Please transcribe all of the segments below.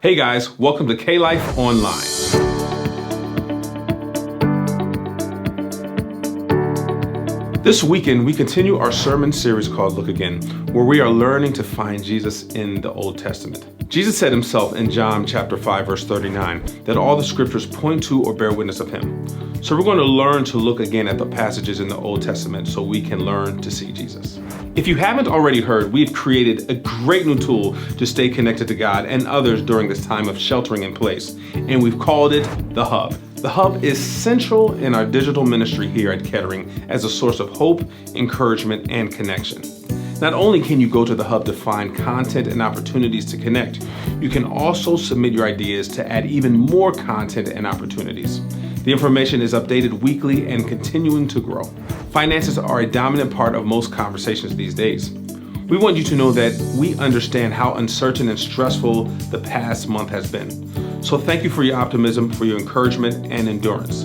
Hey guys, welcome to K-Life Online. This weekend, we continue our sermon series called Look Again, where we are learning to find Jesus in the Old Testament. Jesus said himself in John chapter 5, verse 39, that all the scriptures point to or bear witness of him. So we're going to learn to look again at the passages in the Old Testament so we can learn to see Jesus. If you haven't already heard, we've created a great new tool to stay connected to God and others during this time of sheltering in place, and we've called it the Hub. The Hub is central in our digital ministry here at Kettering as a source of hope, encouragement, and connection. Not only can you go to the Hub to find content and opportunities to connect, you can also submit your ideas to add even more content and opportunities. The information is updated weekly and continuing to grow. Finances are a dominant part of most conversations these days. We want you to know that we understand how uncertain and stressful the past month has been. So thank you for your optimism, for your encouragement and endurance.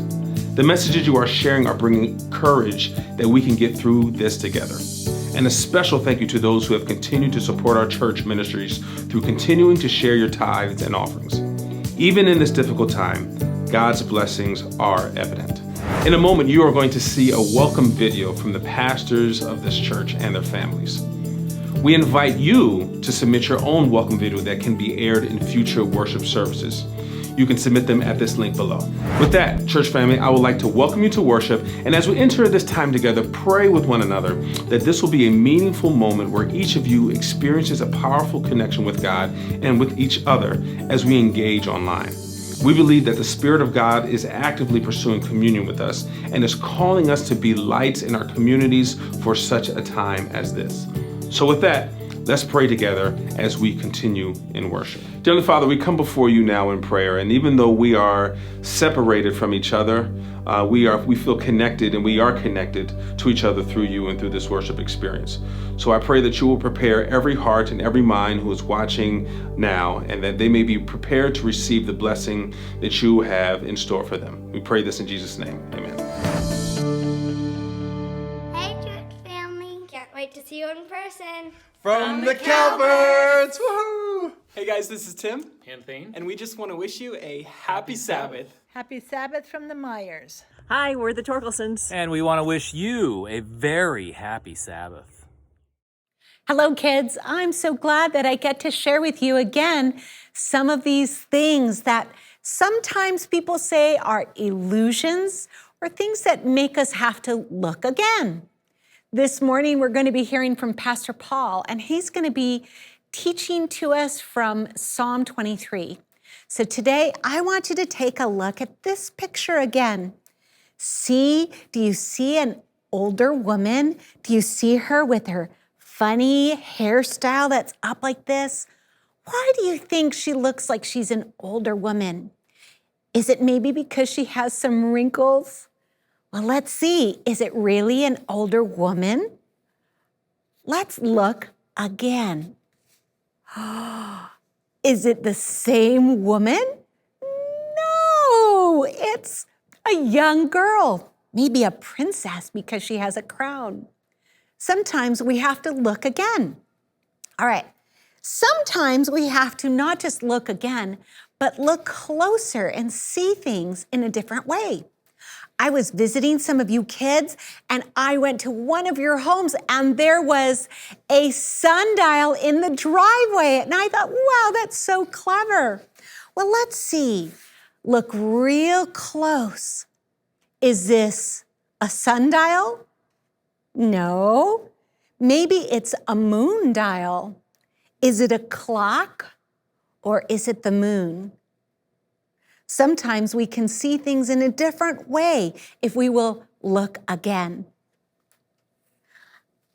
The messages you are sharing are bringing courage that we can get through this together. And a special thank you to those who have continued to support our church ministries through continuing to share your tithes and offerings. Even in this difficult time, God's blessings are evident. In a moment, you are going to see a welcome video from the pastors of this church and their families. We invite you to submit your own welcome video that can be aired in future worship services. You can submit them at this link below. With that, church family, I would like to welcome you to worship, and as we enter this time together, pray with one another that this will be a meaningful moment where each of you experiences a powerful connection with God and with each other as we engage online. We believe that the Spirit of God is actively pursuing communion with us and is calling us to be lights in our communities for such a time as this. So with that, let's pray together as we continue in worship. Dearly Father, we come before you now in prayer, and even though we are separated from each other, we feel connected, and we are connected to each other through you and through this worship experience. So I pray that you will prepare every heart and every mind who is watching now, and that they may be prepared to receive the blessing that you have in store for them. We pray this in Jesus' name. Amen. Hey, church family. Can't wait to see you in person. From the Calverts! Woohoo! Hey guys, this is Tim, And Thane. and we just want to wish you a happy Sabbath. Happy Sabbath from the Myers. Hi, we're the Torkelsons. And we want to wish you a very happy Sabbath. Hello, kids. I'm so glad that I get to share with you again some of these things that sometimes people say are illusions or things that make us have to look again. This morning, we're going to be hearing from Pastor Paul, and he's going to be teaching to us from Psalm 23. So today, I want you to take a look at this picture again. Do you see an older woman? Do you see her with her funny hairstyle that's up like this? Why do you think she looks like she's an older woman? Is it maybe because she has some wrinkles? Well, let's see. Is it really an older woman? Let's look again. Is it the same woman? No, it's a young girl, maybe a princess because she has a crown. Sometimes we have to look again. All right, sometimes we have to not just look again, but look closer and see things in a different way. I was visiting some of you kids, and I went to one of your homes, and there was a sundial in the driveway. And I thought, wow, that's so clever. Well, let's see. Look real close. Is this a sundial? No. Maybe it's a moon dial. Is it a clock, or is it the moon? Sometimes we can see things in a different way if we will look again.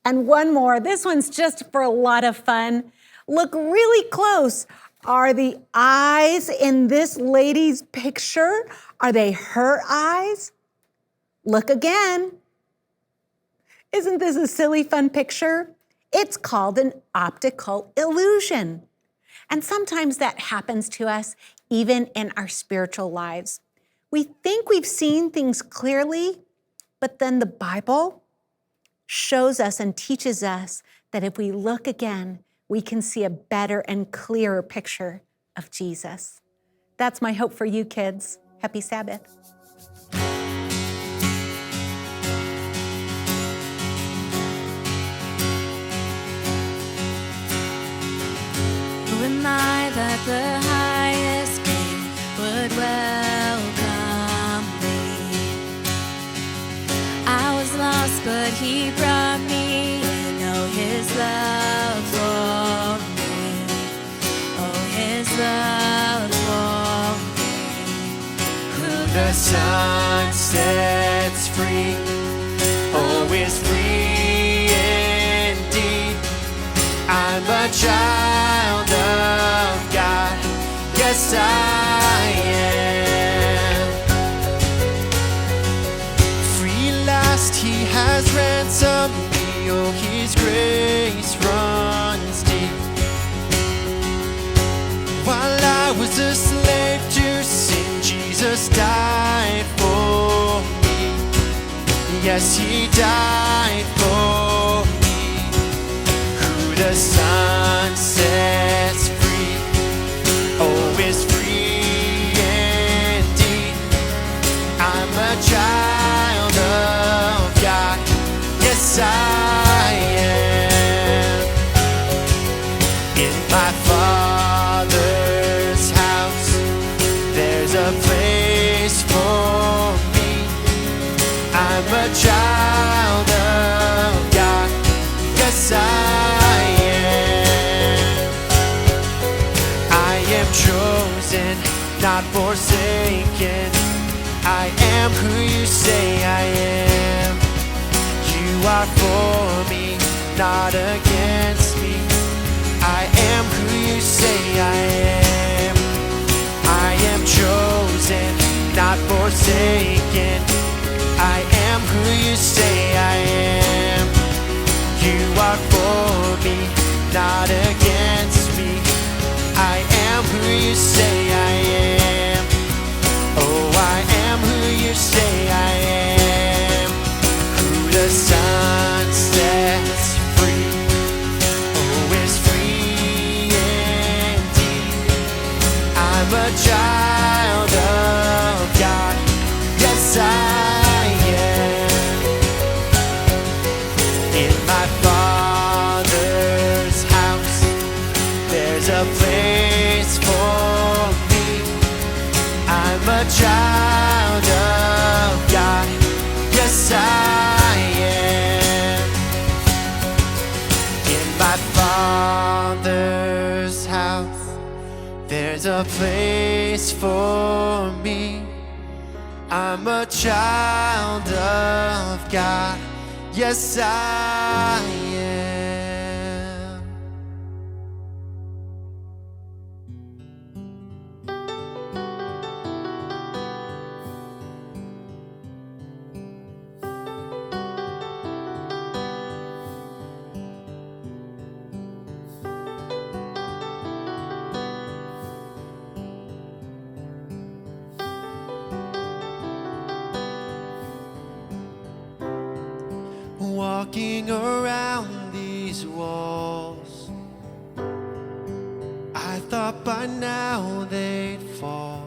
And one more, this one's just for a lot of fun. Look really close. Are the eyes in this lady's picture, are they her eyes? Look again. Isn't this a silly, fun picture? It's called an optical illusion. And sometimes that happens to us even in our spiritual lives. We think we've seen things clearly, but then the Bible shows us and teaches us that if we look again, we can see a better and clearer picture of Jesus. That's my hope for you kids. Happy Sabbath. Who am I that the highest king would welcome me? I was lost, but he brought me in. Oh, his love for me. Oh, his love for me. Who The Son sets free, oh, is free indeed. I'm a child of God, yes I am. Free at last, he has ransomed me, oh, his grace runs deep. While I was a slave to sin, Jesus died for me. Yes, he died for me. Who the Son sets free, oh, is free indeed. I'm a child of God, yes I am. In my Father's house, there's a place for me. I'm a child of God, yes I am. I am chosen, not forsaken. I am who you say I am. You are for me, not against me. I am who you say I am. I am chosen, not forsaken. I am who you say I am. You are for me, not against me. I am who you say I am. Oh, I am who you say I am. Who the Son sets free, oh, is free indeed. I'm a child of God, yes I am. In my Father's house, there's a place for me. I'm a child of God, yes I am. In my Father's house, there's a place for me. I'm a child of God, yes I am. Walking around these walls, I thought by now they'd fall,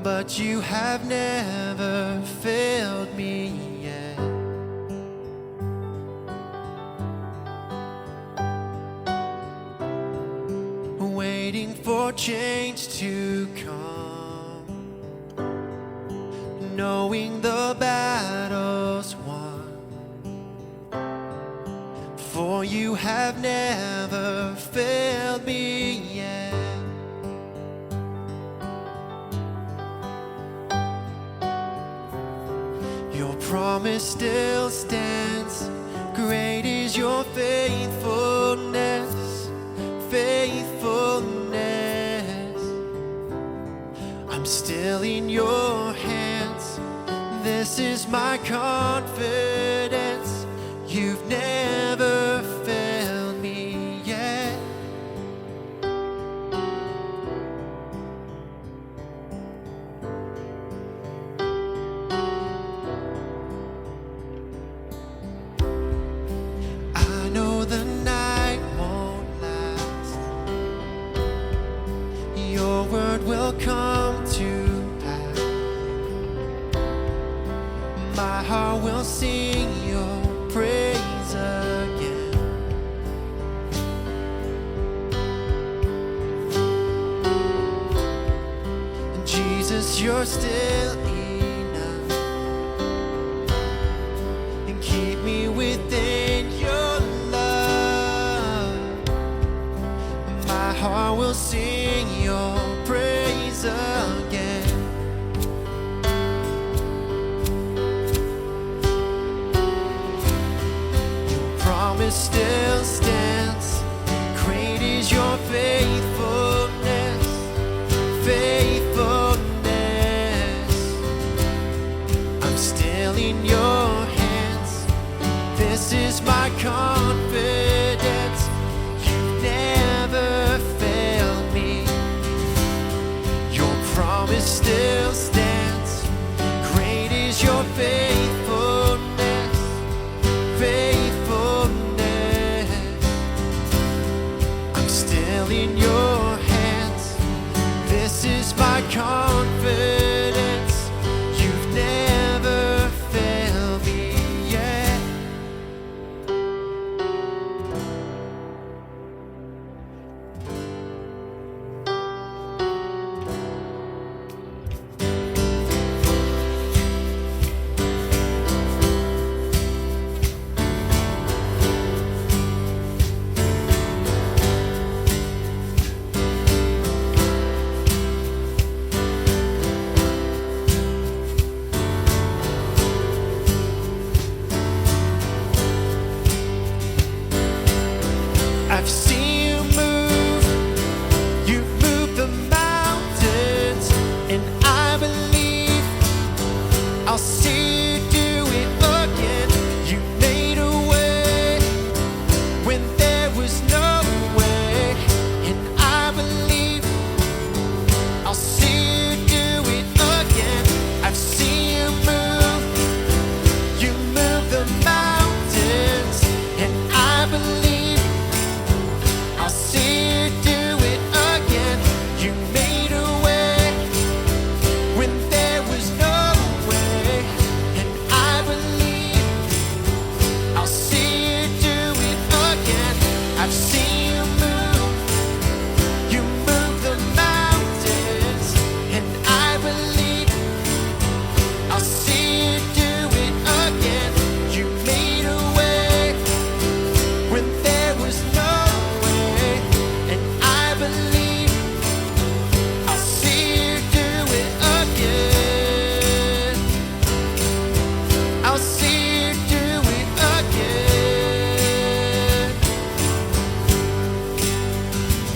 but you have never failed me yet. Waiting for change to come, knowing the battle's won, for you have never failed me yet. Your promise still stands, great is your faithfulness, faithfulness. I'm still in your hands, this is my confidence. You've never failed me yet. I know the night won't last, word will come to pass. My heart will sing your praise again. And Jesus, you're still enough, and keep me within your love. My heart will sing your praise again. Promise still stands. Great is your faithfulness, faithfulness. I'm still in your hands. This is my confidence. You've never failed me. Your promise still stands. Great is your faithfulness, faithfulness. I'm still in your hands. This is my confidence. You've never failed me yet. I've seen you move, you moved the mountains, and I believe I'll see you do it again. You made a way when there was no way, and I believe I'll see you do it again. I've seen you move, you moved the mountains, and I believe I'll see you do it again. You made a way when there was no way, and I believe I'll see you do it again. I've seen you move, you move the mountains, and I believe I'll see you do it again. You made a way when there was no way, and I believe I'll see you do it again. I'll see you do it again.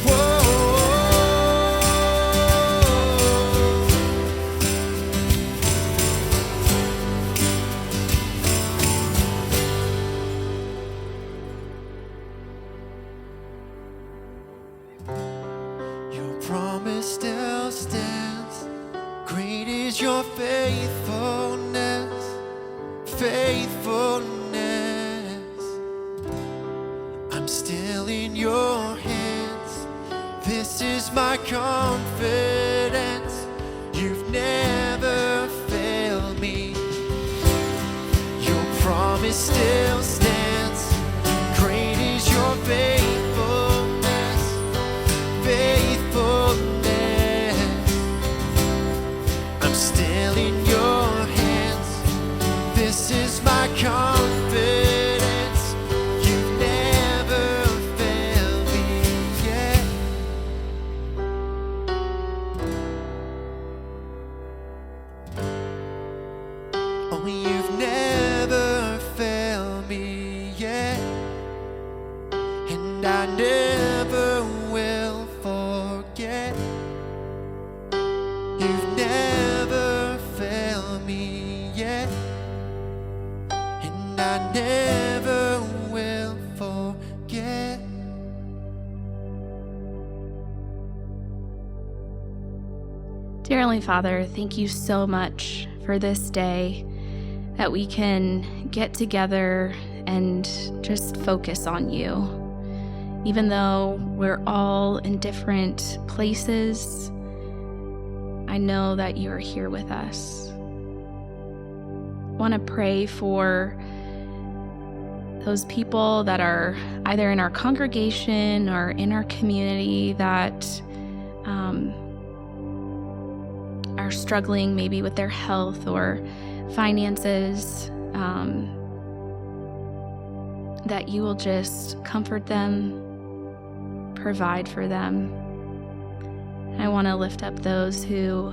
Whoa. Your promise still stands. Great is your faithfulness, faithfulness. I'm still in your hands. This is my confidence. You've never failed me. Your promise still stands. Great is your faithfulness, faithfulness. I'm still in your hands. This is my confidence. You've never failed me yet. Oh, you've never failed me yet, and I never will forget. You've never failed me yet, and I never will forget. Dear Heavenly Father, thank you so much for this day that we can get together and just focus on you. Even though we're all in different places, I know that you are here with us. I want to pray for those people that are either in our congregation or in our community that are struggling maybe with their health or finances, that you will just comfort them, provide for them. I want to lift up those who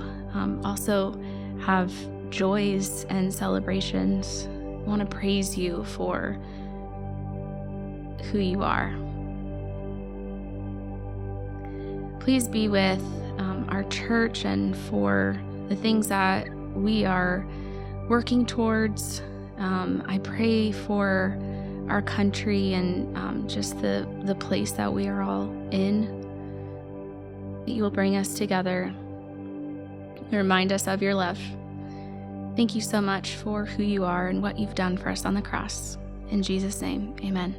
also have joys and celebrations. I want to praise you for who you are. Please be with our church and for the things that we are working towards. I pray for our country and just the place that we are all in, that you will bring us together and remind us of your love. Thank you so much for who you are and what you've done for us on the cross. In Jesus' name, amen.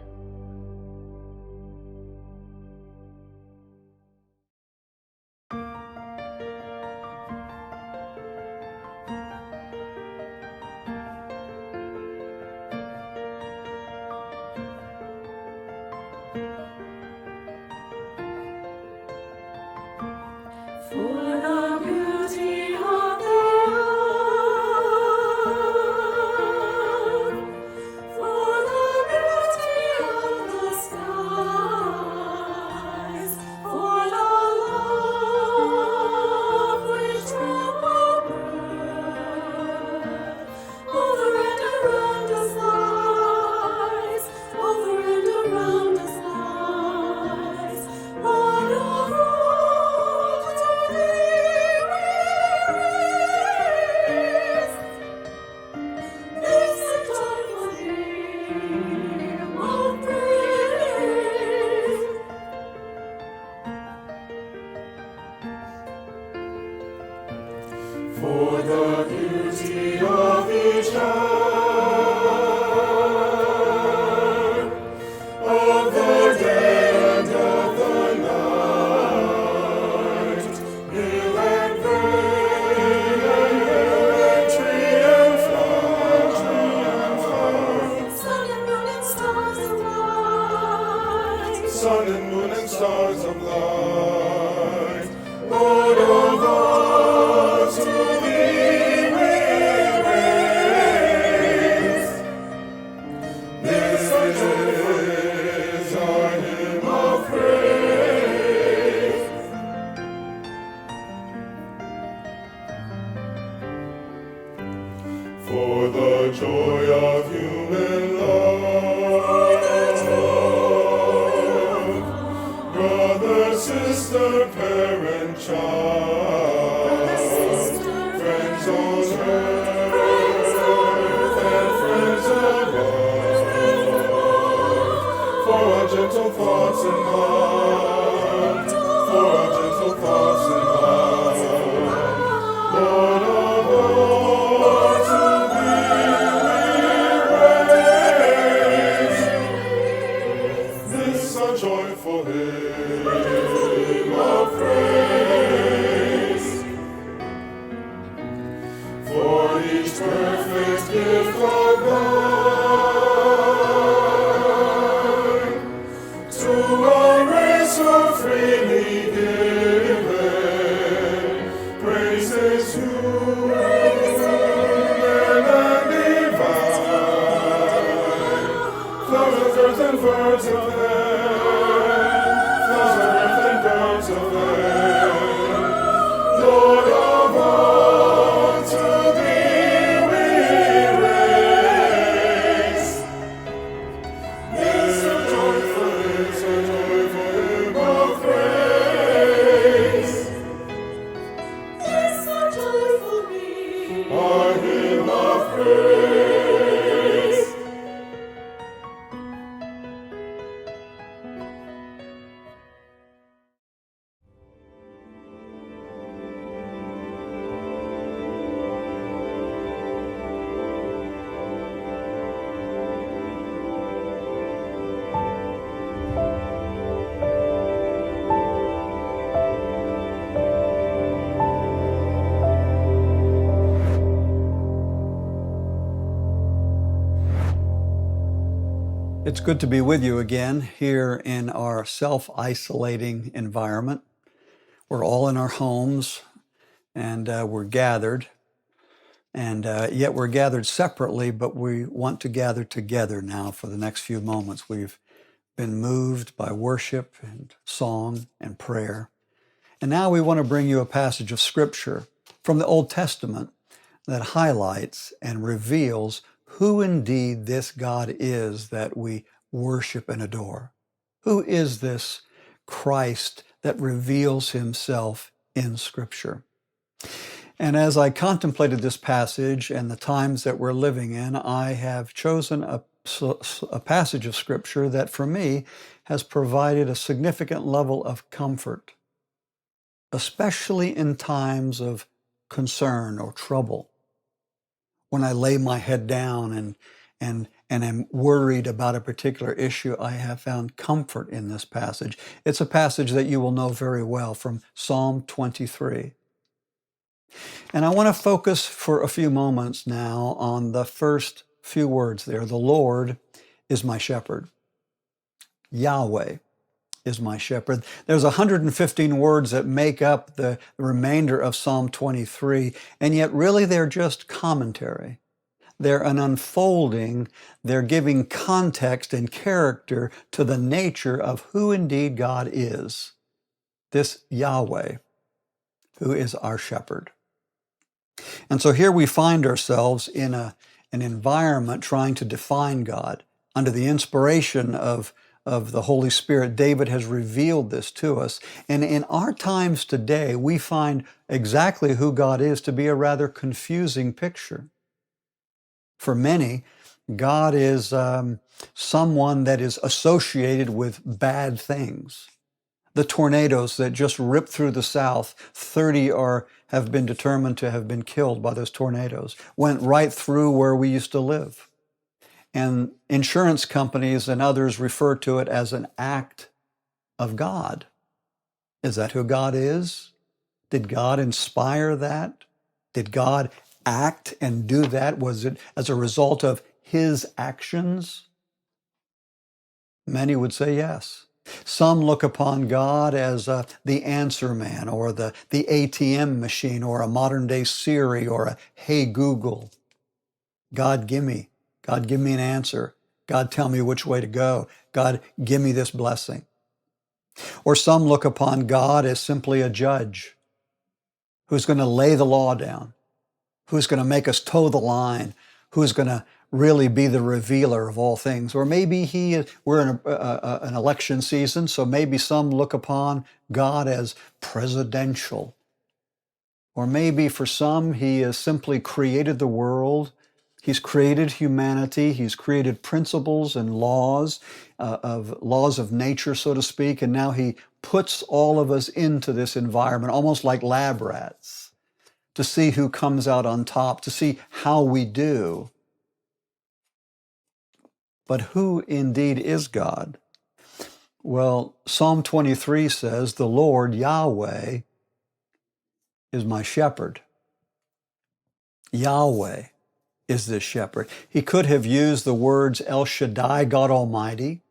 For the beauty of each hour, of the day and of the night, hill and vale and tree and flower, sun and moon and stars of light, sun and moon and stars of light, Lord of all, to thee we raise. This is our hymn of praise. For the joy of human love, brother, sister, parent, child, friends on earth and friends above, for our gentle thoughts and love, for our gentle thoughts and love, Lord of all, to thee we raise this our joyful hymn of praise. For each perfect gift of thine, to our It's good to be with you again here in our self-isolating environment. We're all in our homes and we're gathered, and yet we're gathered separately, but we want to gather together now for the next few moments. We've been moved by worship and song and prayer. And now we want to bring you a passage of Scripture from the Old Testament that highlights and reveals who indeed this God is that we worship and adore. Who is this Christ that reveals himself in Scripture? And as I contemplated this passage and the times that we're living in, I have chosen a passage of Scripture that for me has provided a significant level of comfort, especially in times of concern or trouble. When I lay my head down and am worried about a particular issue, I have found comfort in this passage. It's a passage that you will know very well from Psalm 23. And I want to focus for a few moments now on the first few words there. The Lord is my shepherd. Yahweh is my shepherd. There's 115 words that make up the remainder of Psalm 23, and yet really they're just commentary. They're an unfolding, they're giving context and character to the nature of who indeed God is. This Yahweh, who is our shepherd. And so here we find ourselves in an environment trying to define God. Under the inspiration of the Holy Spirit, David has revealed this to us. And in our times today, we find exactly who God is to be a rather confusing picture. For many, God is someone that is associated with bad things. The tornadoes that just ripped through the South, 30 have been determined to have been killed by those tornadoes, went right through where we used to live. And insurance companies and others refer to it as an act of God. Is that who God is? Did God inspire that? Did God act and do that? Was it as a result of his actions? Many would say yes. Some look upon God as the answer man or the ATM machine or a modern day Siri or a Hey Google. God, give me an answer. God, tell me which way to go. God, give me this blessing. Or some look upon God as simply a judge who's going to lay the law down, who's going to make us toe the line, who's going to really be the revealer of all things. Or maybe we're in an election season, so maybe some look upon God as presidential. Or maybe for some, he has simply created the world. He's created humanity. He's created principles and laws of nature, so to speak. And now he puts all of us into this environment, almost like lab rats, to see who comes out on top, to see how we do. But who indeed is God? Well, Psalm 23 says, the Lord, Yahweh, is my shepherd. Yahweh is this shepherd. He could have used the words El Shaddai, God Almighty.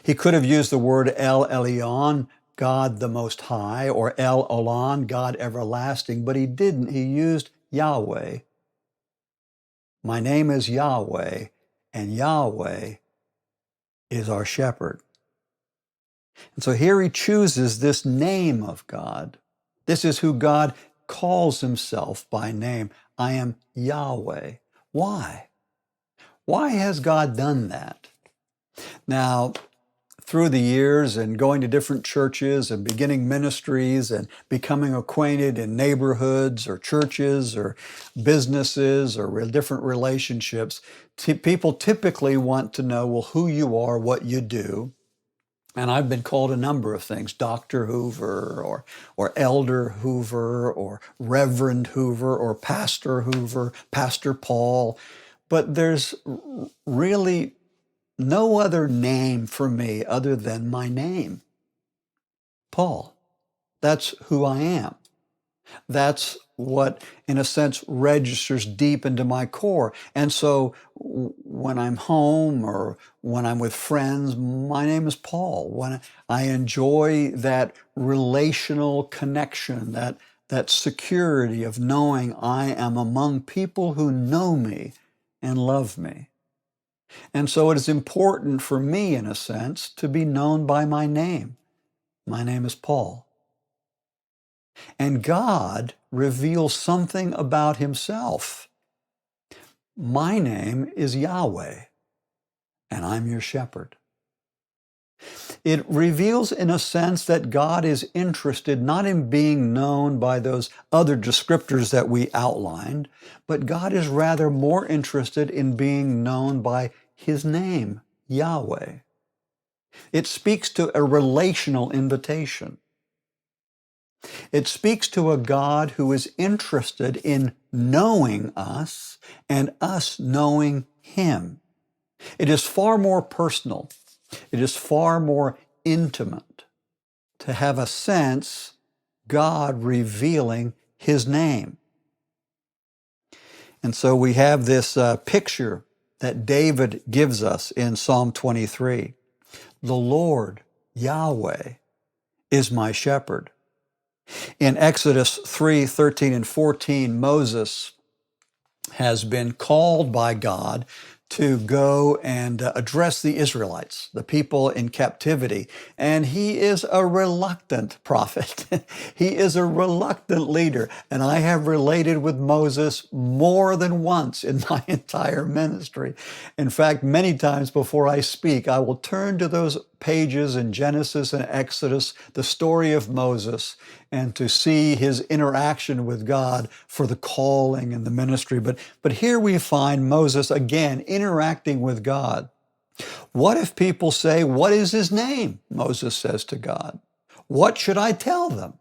He could have used the word El Elyon, God the Most High, or El Olam, God Everlasting, but he didn't. He used Yahweh. My name is Yahweh, and Yahweh is our shepherd. And so here he chooses this name of God. This is who God calls himself by name. I am Yahweh. Why? Why has God done that? Now, through the years and going to different churches and beginning ministries and becoming acquainted in neighborhoods or churches or businesses or different relationships, people typically want to know, well, who you are, what you do. And I've been called a number of things, Dr. Hoover or Elder Hoover or Reverend Hoover or Pastor Hoover, Pastor Paul. But there's really no other name for me other than my name, Paul. That's who I am. That's what, in a sense, registers deep into my core. And so when I'm home or when I'm with friends, my name is Paul. When I enjoy that relational connection, that security of knowing I am among people who know me and love me. And so it is important for me, in a sense, to be known by my name. My name is Paul. And God reveals something about himself. My name is Yahweh, and I'm your shepherd. It reveals, in a sense, that God is interested not in being known by those other descriptors that we outlined, but God is rather more interested in being known by his name, Yahweh. It speaks to a relational invitation. It speaks to a God who is interested in knowing us and us knowing him. It is far more personal. It is far more intimate to have a sense God revealing his name. And so we have this picture that David gives us in Psalm 23. The Lord, Yahweh, is my shepherd. In Exodus 3:13 and 14, Moses has been called by God to go and address the Israelites, the people in captivity. And he is a reluctant prophet. He is a reluctant leader. And I have related with Moses more than once in my entire ministry. In fact, many times before I speak, I will turn to those pages in Genesis and Exodus, the story of Moses, and to see his interaction with God for the calling and the ministry. But here we find Moses again interacting with God. What if people say, "What is his name?" Moses says to God. "What should I tell them?"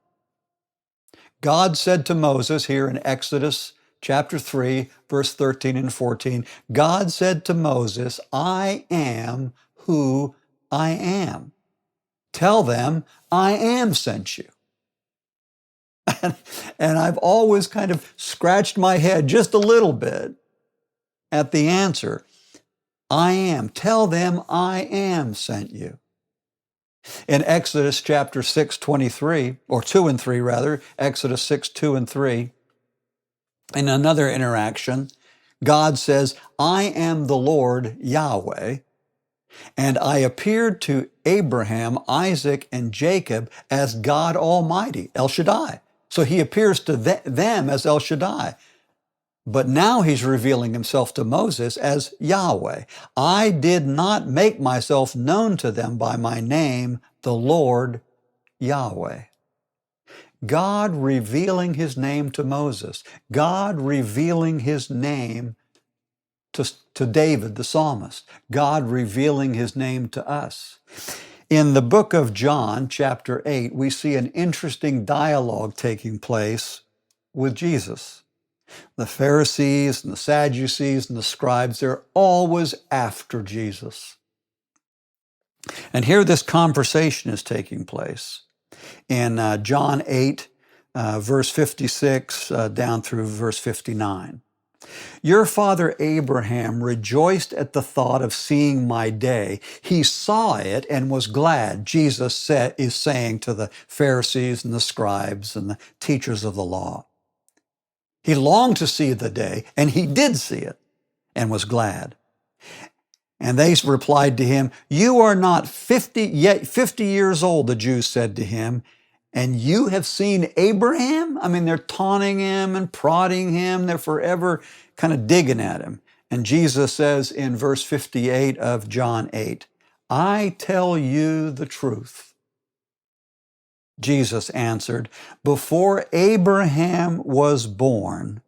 God said to Moses here in Exodus chapter 3, verse 13 and 14, God said to Moses, "I am who I am. Tell them I am sent you." And I've always kind of scratched my head just a little bit at the answer. I am. Tell them I am sent you. In Exodus chapter 6, 23, or 2 and 3 rather, Exodus 6, 2 and 3, in another interaction, God says, "I am the Lord Yahweh, and I appeared to Abraham, Isaac, and Jacob as God Almighty," El Shaddai. So he appears to them as El Shaddai. But now he's revealing himself to Moses as Yahweh. "I did not make myself known to them by my name, the Lord Yahweh." God revealing his name to Moses. God revealing his name to David, the psalmist. God revealing his name to us. In the book of John, chapter 8, we see an interesting dialogue taking place with Jesus. The Pharisees and the Sadducees and the scribes, they're always after Jesus. And here this conversation is taking place in John 8, verse 56 down through verse 59. "Your father Abraham rejoiced at the thought of seeing my day. He saw it and was glad," Jesus is saying to the Pharisees and the scribes and the teachers of the law. He longed to see the day, and he did see it and was glad. And they replied to him, "You are not 50 years old," the Jews said to him, "and you have seen Abraham?" I mean, they're taunting him and prodding him. They're forever kind of digging at him. And Jesus says in verse 58 of John 8, "I tell you the truth." Jesus answered, "Before Abraham was born,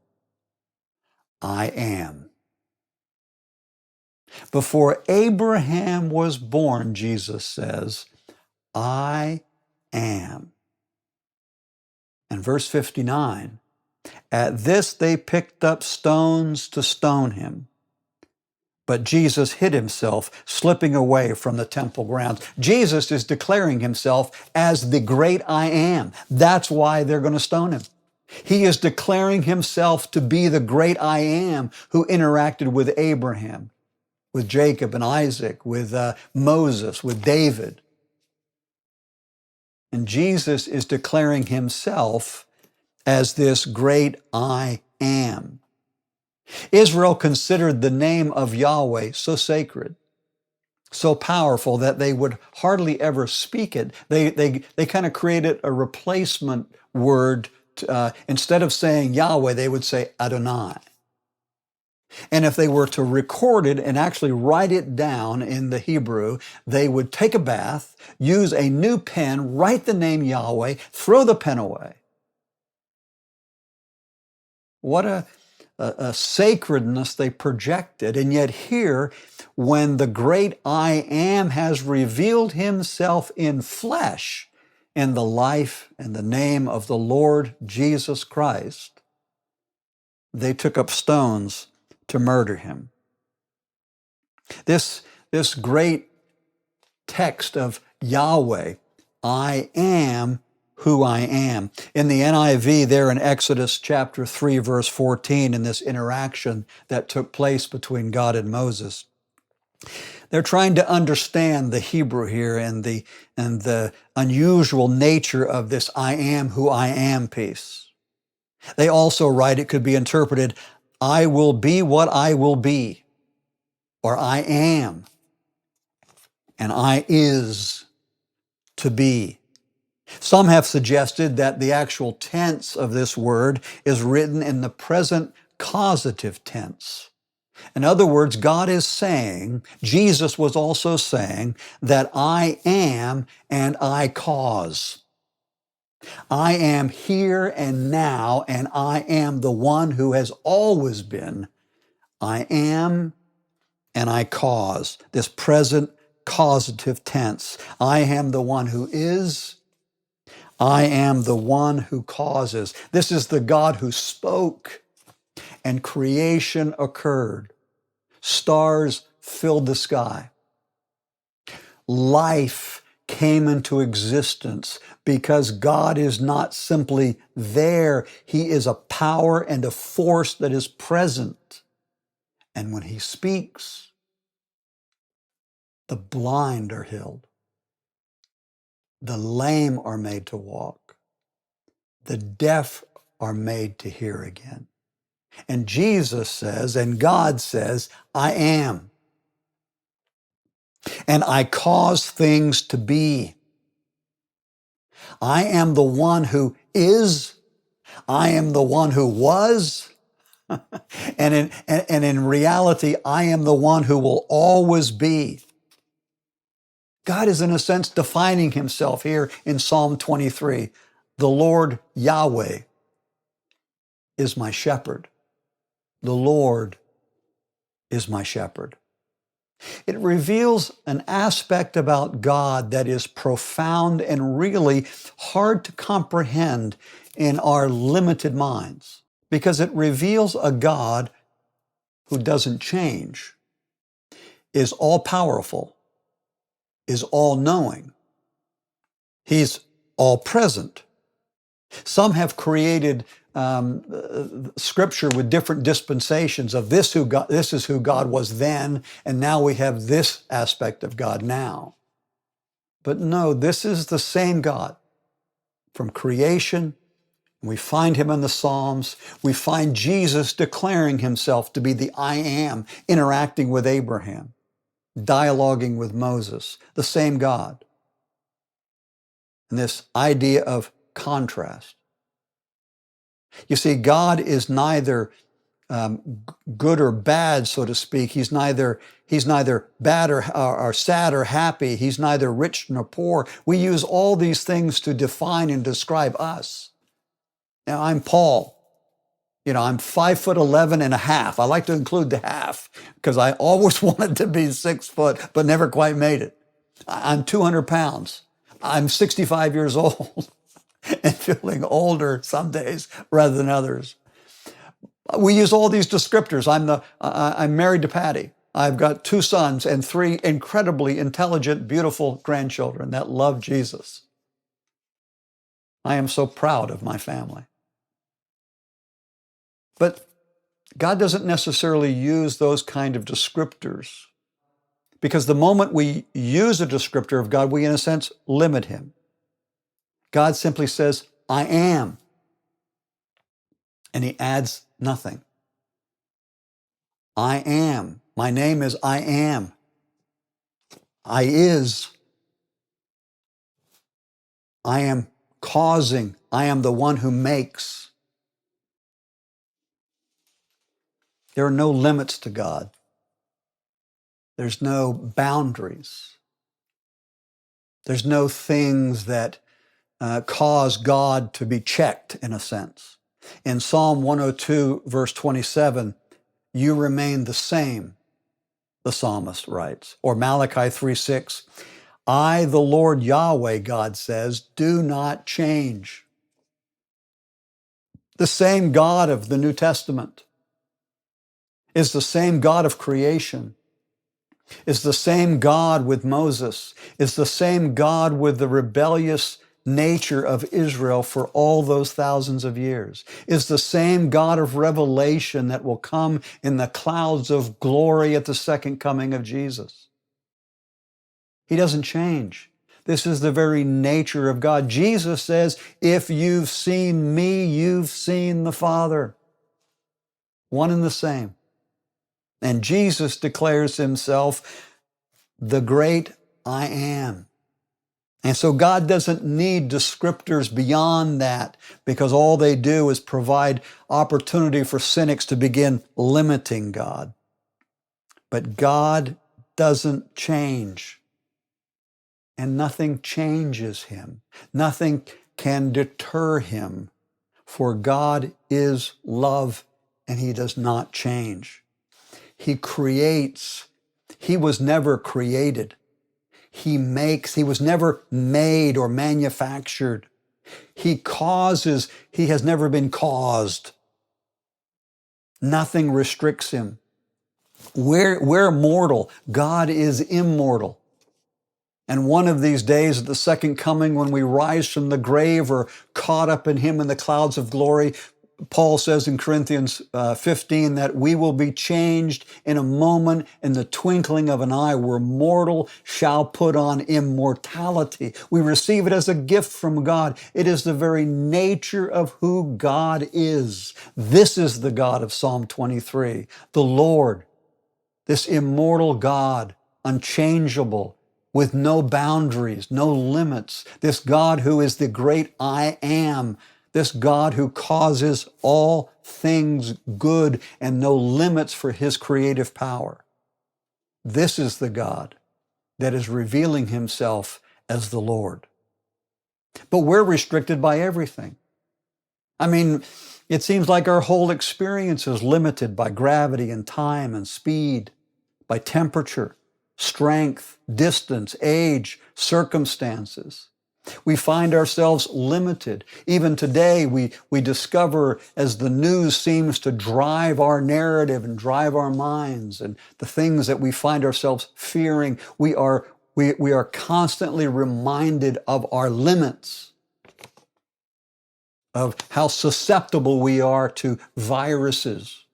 I am." Before Abraham was born, Jesus says, "I am." And verse 59, "At this they picked up stones to stone him. But Jesus hid himself, slipping away from the temple grounds." Jesus is declaring himself as the great I am. That's why they're going to stone him. He is declaring himself to be the great I am who interacted with Abraham, with Jacob and Isaac, with Moses, with David. And Jesus is declaring himself as this great I am. Israel considered the name of Yahweh so sacred, so powerful that they would hardly ever speak it. They kind of created a replacement word. Instead of saying Yahweh, they would say Adonai. And if they were to record it and actually write it down in the Hebrew, they would take a bath, use a new pen, write the name Yahweh, throw the pen away. What a sacredness they projected. And yet here, when the great I am has revealed himself in flesh, in the life and the name of the Lord Jesus Christ, they took up stones to murder him. This great text of Yahweh, I am who I am. In the NIV, there in Exodus chapter 3, verse 14, in this interaction that took place between God and Moses, they're trying to understand the Hebrew here and the unusual nature of this I am who I am piece. They also write, it could be interpreted, I will be what I will be, or I am, and I is to be. Some have suggested that the actual tense of this word is written in the present causative tense. In other words, God is saying, Jesus was also saying, that I am and I cause. I am here and now, and I am the one who has always been. I am and I cause. This present causative tense. I am the one who is. I am the one who causes. This is the God who spoke and creation occurred. Stars filled the sky. Life came into existence because God is not simply there. He is a power and a force that is present. And when he speaks, the blind are healed. The lame are made to walk. The deaf are made to hear again. And Jesus says, and God says, I am. And I cause things to be. I am the one who is. I am the one who was. and in reality, I am the one who will always be. God is, in a sense, defining himself here in Psalm 23. The Lord Yahweh is my shepherd. The Lord is my shepherd. It reveals an aspect about God that is profound and really hard to comprehend in our limited minds, because it reveals a God who doesn't change, is all-powerful, is all-knowing. He's all-present. Some have created scripture with different dispensations of this is who God was then, and now we have this aspect of God now. But no, this is the same God from creation. We find him in the Psalms. We find Jesus declaring himself to be the I am, interacting with Abraham, dialoguing with Moses, the same God. And this idea of contrast. You see, God is neither good or bad, so to speak. He's neither bad or sad or happy. He's neither rich nor poor. We use all these things to define and describe us. Now, I'm Paul. I'm 5'11" and a half. I like to include the half because I always wanted to be 6 foot, but never quite made it. I'm 200 pounds. I'm 65 years old. And feeling older some days rather than others. We use all these descriptors. I'm married to Patty. I've got 2 sons and 3 incredibly intelligent, beautiful grandchildren that love Jesus. I am so proud of my family. But God doesn't necessarily use those kind of descriptors, because the moment we use a descriptor of God, we in a sense limit him. God simply says, I am. And he adds nothing. I am. My name is I am. I is. I am causing. I am the one who makes. There are no limits to God. There's no boundaries. There's no things that cause God to be checked, in a sense. In Psalm 102, verse 27, you remain the same, the psalmist writes. Or Malachi 3:6, I, the Lord Yahweh, God says, do not change. The same God of the New Testament is the same God of creation, is the same God with Moses, is the same God with the rebellious nature of Israel for all those thousands of years, is the same God of revelation that will come in the clouds of glory at the second coming of Jesus. He doesn't change. This is the very nature of God. Jesus says, if you've seen me, you've seen the Father. One and the same. And Jesus declares himself the great I am. And so God doesn't need descriptors beyond that, because all they do is provide opportunity for cynics to begin limiting God. But God doesn't change. And nothing changes him. Nothing can deter him. For God is love, and he does not change. He creates. He was never created. He makes. He was never made or manufactured. He causes. He has never been caused. Nothing restricts him. We're mortal. God is immortal. And one of these days at the second coming, when we rise from the grave or caught up in him in the clouds of glory, Paul says in Corinthians 15 that we will be changed in a moment, in the twinkling of an eye, where mortal shall put on immortality. We receive it as a gift from God. It is the very nature of who God is. This is the God of Psalm 23, the Lord, this immortal God, unchangeable, with no boundaries, no limits. This God who is the great I am. This God who causes all things good and no limits for his creative power. This is the God that is revealing himself as the Lord. But we're restricted by everything. I mean, it seems like our whole experience is limited by gravity and time and speed, by temperature, strength, distance, age, circumstances. We find ourselves limited. Even today, we discover, as the news seems to drive our narrative and drive our minds, and the things that we find ourselves fearing, we are constantly reminded of our limits, of how susceptible we are to viruses,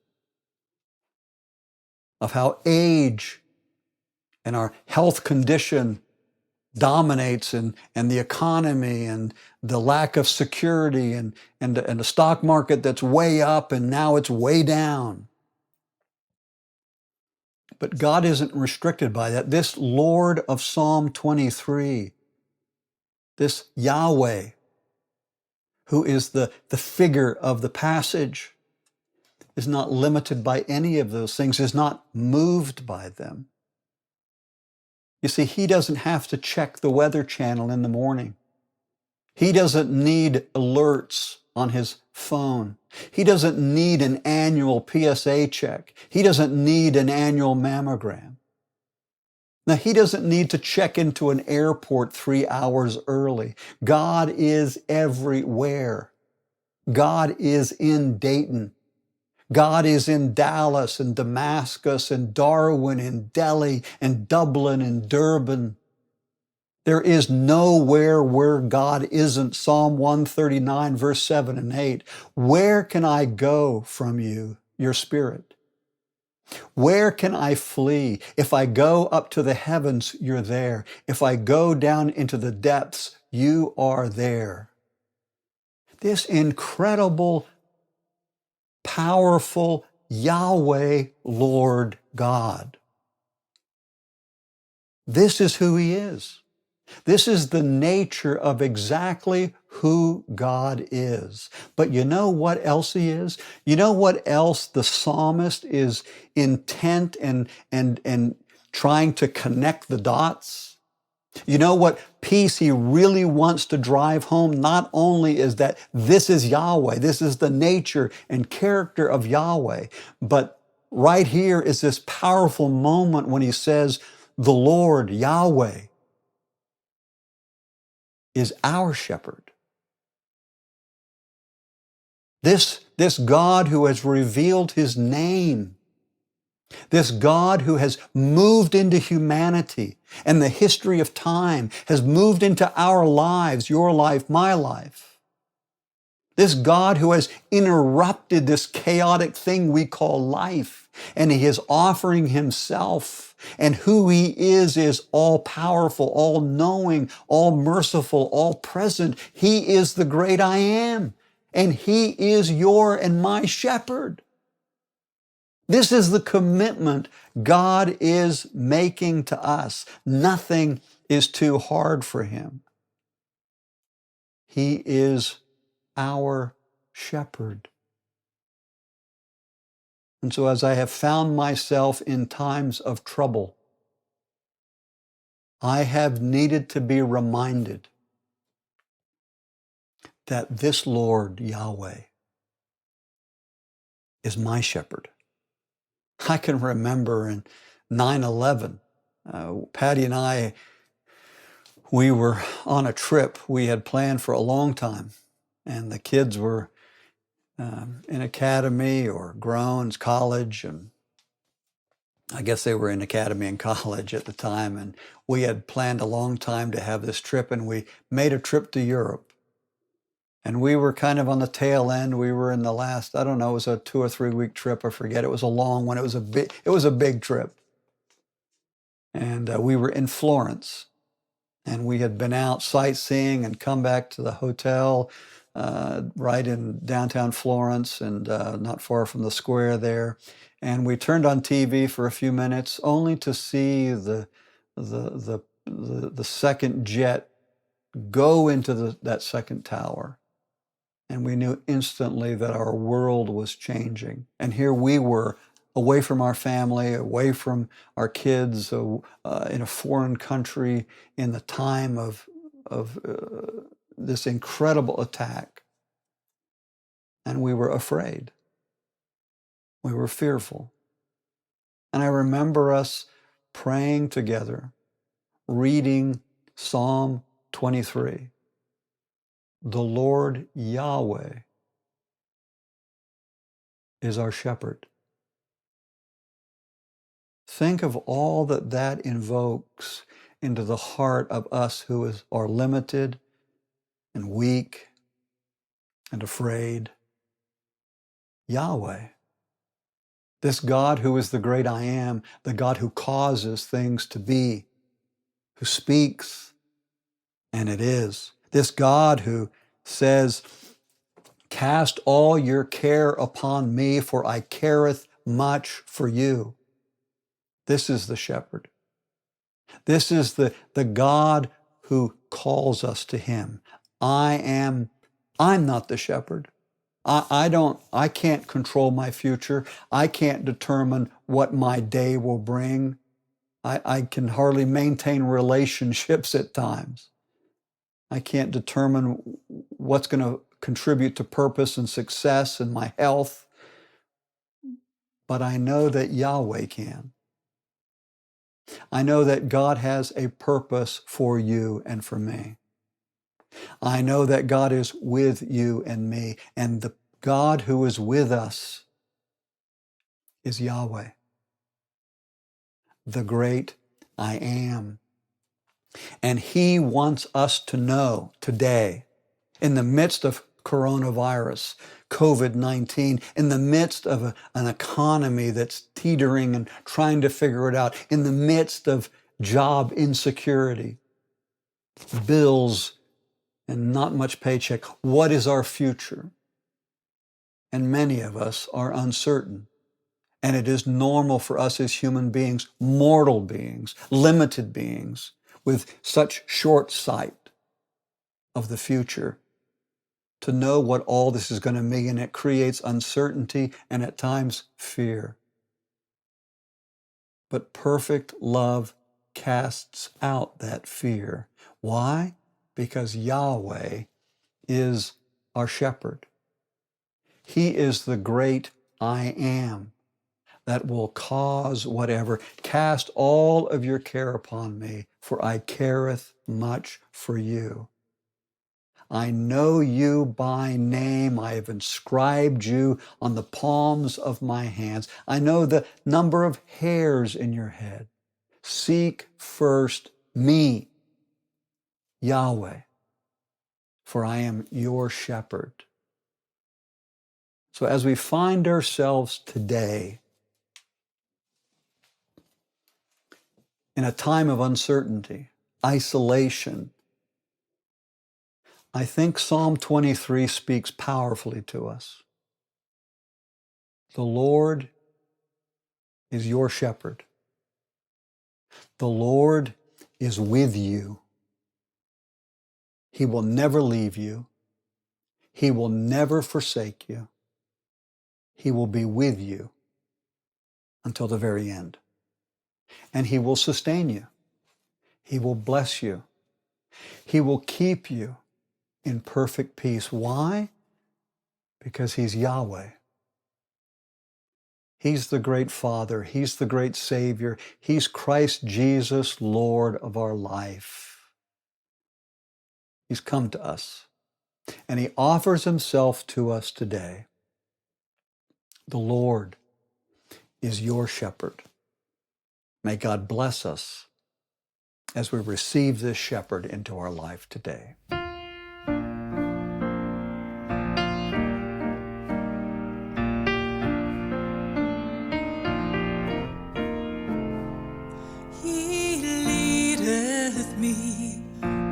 of how age and our health condition dominates, and the economy and the lack of security and the stock market that's way up and now it's way down. But God isn't restricted by that. This Lord of Psalm 23, this Yahweh, who is the figure of the passage, is not limited by any of those things, is not moved by them. You see, he doesn't have to check the Weather Channel in the morning. He doesn't need alerts on his phone. He doesn't need an annual PSA check. He doesn't need an annual mammogram. Now, he doesn't need to check into an airport 3 hours early. God is everywhere. God is in Dayton. God is in Dallas and Damascus and Darwin and Delhi and Dublin and Durban. There is nowhere where God isn't. Psalm 139, verse 7 and 8. Where can I go from you, your Spirit? Where can I flee? If I go up to the heavens, you're there. If I go down into the depths, you are there. This incredible, powerful Yahweh, Lord God. This is who He is. This is the nature of exactly who God is. But you know what else He is? You know what else the psalmist is intent and trying to connect the dots? You know what piece he really wants to drive home? Not only is that this is Yahweh, this is the nature and character of Yahweh, but right here is this powerful moment when he says, the Lord, Yahweh, is our shepherd. This God who has revealed His name, this God who has moved into humanity and the history of time, has moved into our lives, your life, my life. This God who has interrupted this chaotic thing we call life, and He is offering Himself. And who He is all powerful, all knowing, all merciful, all present. He is the great I am, and He is your and my shepherd. This is the commitment God is making to us. Nothing is too hard for Him. He is our shepherd. And so as I have found myself in times of trouble, I have needed to be reminded that this Lord, Yahweh, is my shepherd. I can remember in 9/11, Patty and I, we were on a trip we had planned for a long time, and the kids were in academy or grown, college, and I guess they were in academy and college at the time, and we had planned a long time to have this trip, and we made a trip to Europe. And we were kind of on the tail end. We were in the last, I don't know, it was a 2 or 3 week trip. I forget. It was a long one. It was a big trip. And we were in Florence. And we had been out sightseeing and come back to the hotel right in downtown Florence and not far from the square there. And we turned on TV for a few minutes only to see the second jet go into that second tower. And we knew instantly that our world was changing. And here we were, away from our family, away from our kids, in a foreign country, in the time of this incredible attack. And we were afraid. We were fearful. And I remember us praying together, reading Psalm 23. The Lord Yahweh is our shepherd. Think of all that invokes into the heart of us who are limited and weak and afraid. Yahweh, this God who is the great I am, the God who causes things to be, who speaks, and it is. This God who says, cast all your care upon me, for I careth much for you. This is the shepherd. This is the God who calls us to Him. I'm not the shepherd. I can't control my future. I can't determine what my day will bring. I can hardly maintain relationships at times. I can't determine what's going to contribute to purpose and success and my health. But I know that Yahweh can. I know that God has a purpose for you and for me. I know that God is with you and me, and the God who is with us is Yahweh, the great I am. And He wants us to know today, in the midst of coronavirus, COVID-19, in the midst of an economy that's teetering and trying to figure it out, in the midst of job insecurity, bills, and not much paycheck, what is our future? And many of us are uncertain. And it is normal for us as human beings, mortal beings, limited beings, with such short sight of the future, to know what all this is going to mean. It creates uncertainty and at times fear. But perfect love casts out that fear. Why? Because Yahweh is our shepherd. He is the great I am that will cause whatever. Cast all of your care upon me, for I careth much for you. I know you by name. I have inscribed you on the palms of my hands. I know the number of hairs in your head. Seek first me, Yahweh, for I am your shepherd. So as we find ourselves today in a time of uncertainty, isolation, I think Psalm 23 speaks powerfully to us. The Lord is your shepherd. The Lord is with you. He will never leave you. He will never forsake you. He will be with you until the very end. And He will sustain you. He will bless you. He will keep you in perfect peace. Why? Because He's Yahweh. He's the great Father. He's the great Savior. He's Christ Jesus, Lord of our life. He's come to us, and He offers Himself to us today. The Lord is your shepherd. May God bless us as we receive this shepherd into our life today. He leadeth me,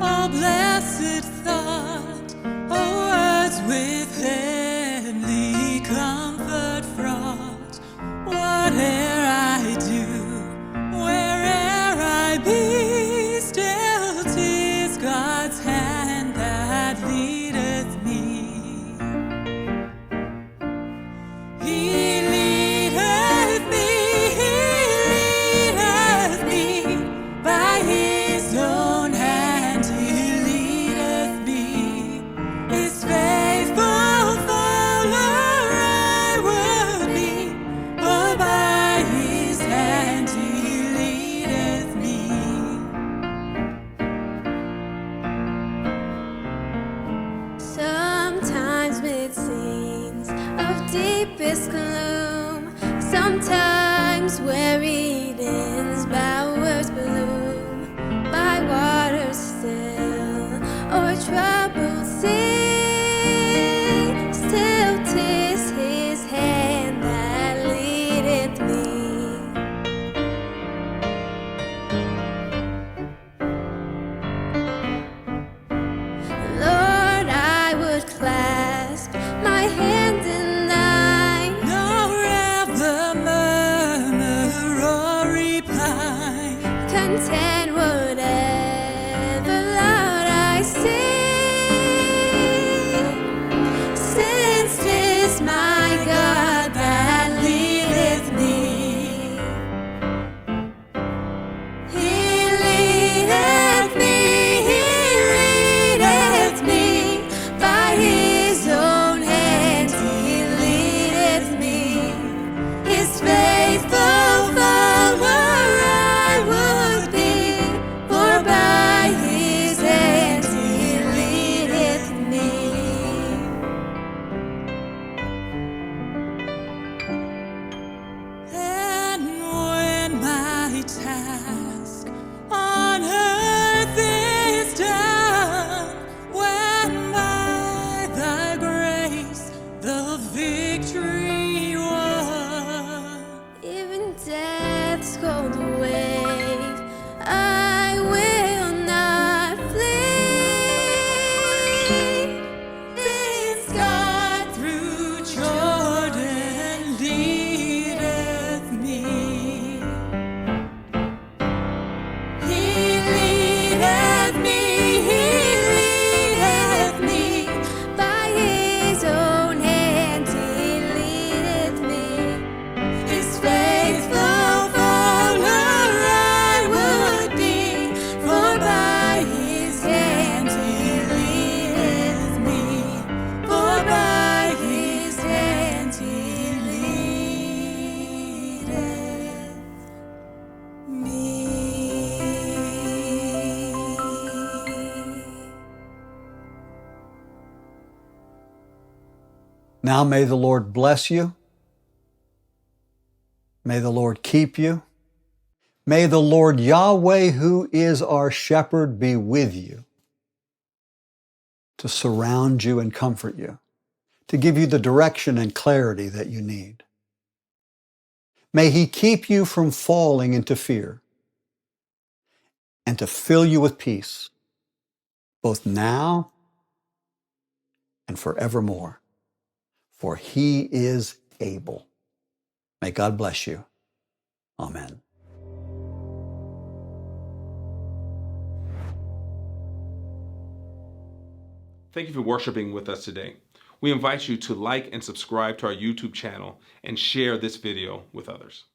oh blessed thought, oh words with heavenly comfort fraught. Whate'er I do, where'er I be, still 'tis God's hand that leadeth me. He leadeth me by His own hand. He leadeth me, His faithful follower I would be. For by His hand He leadeth me. Sometimes mid scenes of deepest gloom, sometimes where Eden's bowers bloom, by waters still or troubled sea, still 'tis His hand that leadeth me. Lord, I would clasp my hand in thine, Nor ever murmur or repine. content whatever loud I sing. Now may the Lord bless you. May the Lord keep you. May the Lord Yahweh, who is our shepherd, be with you, to surround you and comfort you, to give you the direction and clarity that you need. May He keep you from falling into fear and to fill you with peace, both now and forevermore, for He is able. May God bless you. Amen. Thank you for worshiping with us today. We invite you to like and subscribe to our YouTube channel and share this video with others.